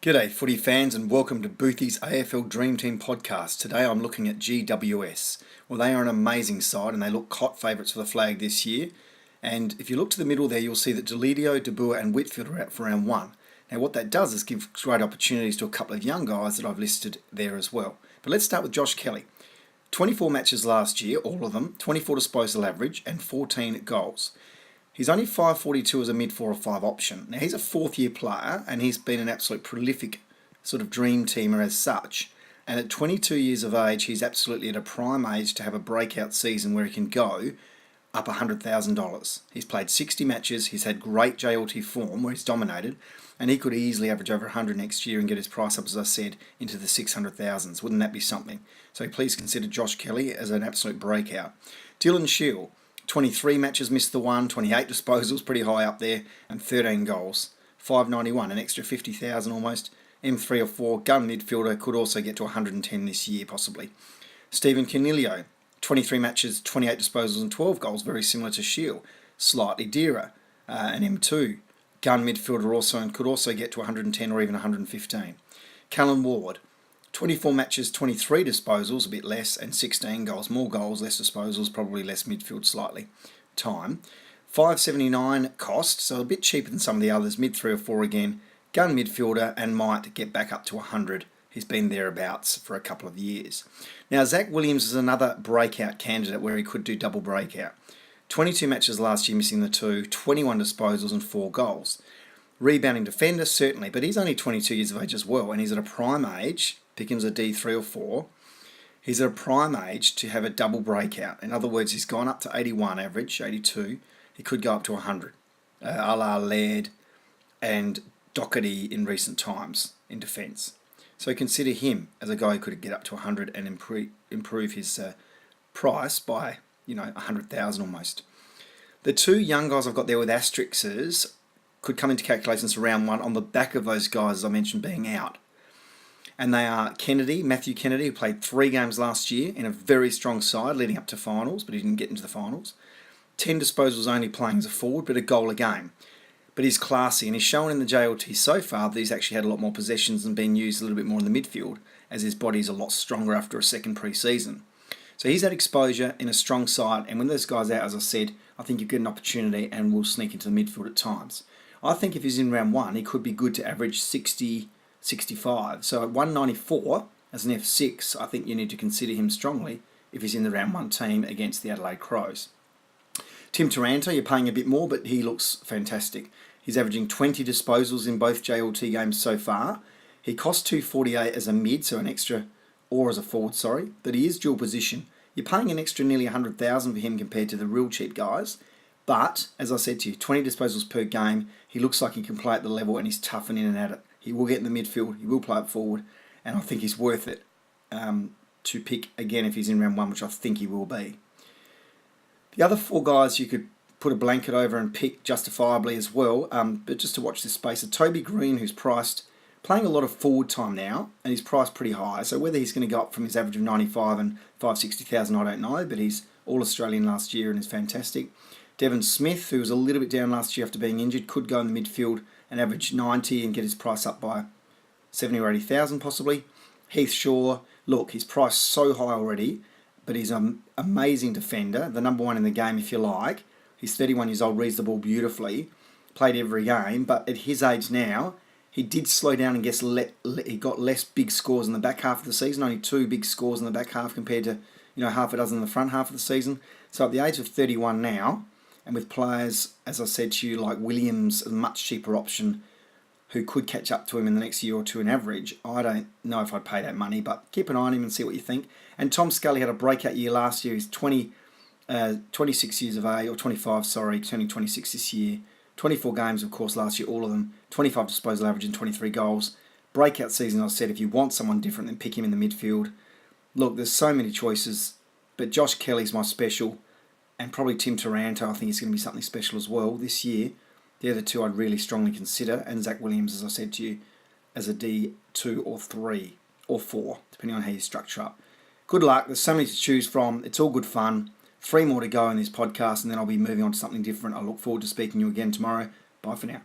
G'day footy fans and welcome to Boothy's AFL Dream Team podcast. Today I'm looking at GWS. Well, they are an amazing side and they look hot favourites for the flag this year. And if you look to the middle there, you'll see that Deledio, De Boer and Whitfield are out for round one. Now what that does is give great opportunities to a couple of young guys that I've listed there as well. But let's start with Josh Kelly. 24 matches last year, all of them, 24 disposal average and 14 goals. He's only 5.42 as a mid 4 or 5 option. Now he's a fourth year player and he's been an absolute prolific sort of dream teamer as such. And at 22 years of age, he's absolutely at a prime age to have a breakout season where he can go up $100,000. He's played 60 matches, he's had great JLT form where he's dominated, and he could easily average over 100 next year and get his price up, as I said, into the 600,000s. Wouldn't that be something? So please consider Josh Kelly as an absolute breakout. Dylan Shield. 23 matches, missed the one, 28 disposals, pretty high up there, and 13 goals. 591, an extra 50,000 almost. M3 or 4, gun midfielder, could also get to 110 this year possibly. Stephen Canilio, 23 matches, 28 disposals and 12 goals, very similar to Shield. Slightly dearer, an M2. Gun midfielder also, and could also get to 110 or even 115. Callan Ward, 24 matches, 23 disposals, a bit less, and 16 goals. More goals, less disposals, probably less midfield slightly. Time. 579 cost, so a bit cheaper than some of the others. Mid 3 or 4 again. Gun midfielder and might get back up to 100. He's been thereabouts for a couple of years. Now, Zach Williams is another breakout candidate where he could do double breakout. 22 matches last year, missing the 2, 21 disposals and 4 goals. Rebounding defender, certainly, but he's only 22 years of age as well, and he's at a prime age. Pickham's a D3 or 4. He's at a prime age to have a double breakout. In other words, he's gone up to 81 average, 82. He could go up to 100. A la Laird and Doherty in recent times in defence. So consider him as a guy who could get up to 100 and improve his price by, 100,000 almost. The two young guys I've got there with asterisks could come into calculations for round one on the back of those guys, as I mentioned, being out. And they are Matthew Kennedy, who played 3 games last year in a very strong side leading up to finals, but he didn't get into the finals. 10 disposals only playing as a forward, but a goal a game. But he's classy, and he's shown in the JLT so far that he's actually had a lot more possessions and been used a little bit more in the midfield, as his body's a lot stronger after a second pre-season. So he's had exposure in a strong side, and when those guys are out, as I said, I think you get an opportunity and will sneak into the midfield at times. I think if he's in round one, he could be good to average 60, 65. So at 194 as an F6, I think you need to consider him strongly if he's in the round one team against the Adelaide Crows. Tim Taranto, you're paying a bit more, but he looks fantastic. He's averaging 20 disposals in both JLT games so far. He costs 248 as a mid, so an extra, or as a forward, but he is dual position. You're paying an extra nearly 100,000 for him compared to the real cheap guys. But, as I said to you, 20 disposals per game. He looks like he can play at the level and he's tough and in and at it. He will get in the midfield, he will play it forward, and I think he's worth it to pick again if he's in round one, which I think he will be. The other 4 guys you could put a blanket over and pick justifiably as well, but just to watch this space, Toby Green, who's playing a lot of forward time now, and he's priced pretty high, so whether he's going to go up from his average of 95 and 560,000, I don't know, but he's All-Australian last year and is fantastic. Devon Smith, who was a little bit down last year after being injured, could go in the midfield and average 90 and get his price up by 70 or 80,000 possibly. Heath Shaw, look, he's priced so high already, but he's an amazing defender, the number one in the game if you like. He's 31 years old, reads the ball beautifully, played every game, but at his age now, he did slow down and he got less big scores in the back half of the season, only 2 big scores in the back half compared to half a dozen in the front half of the season. So at the age of 31 now, and with players, as I said to you, like Williams, a much cheaper option, who could catch up to him in the next year or two in average, I don't know if I'd pay that money, but keep an eye on him and see what you think. And Tom Scully had a breakout year last year. He's 26 years of age, or 25, turning 26 this year. 24 games, of course, last year, all of them. 25 disposal average and 23 goals. Breakout season, I said, if you want someone different, then pick him in the midfield. Look, there's so many choices, but Josh Kelly's my special. And probably Tim Taranto, I think he's going to be something special as well this year. The other 2 I'd really strongly consider. And Zach Williams, as I said to you, as a D2 or 3 or 4, depending on how you structure up. Good luck. There's so many to choose from. It's all good fun. 3 more to go in this podcast, and then I'll be moving on to something different. I look forward to speaking to you again tomorrow. Bye for now.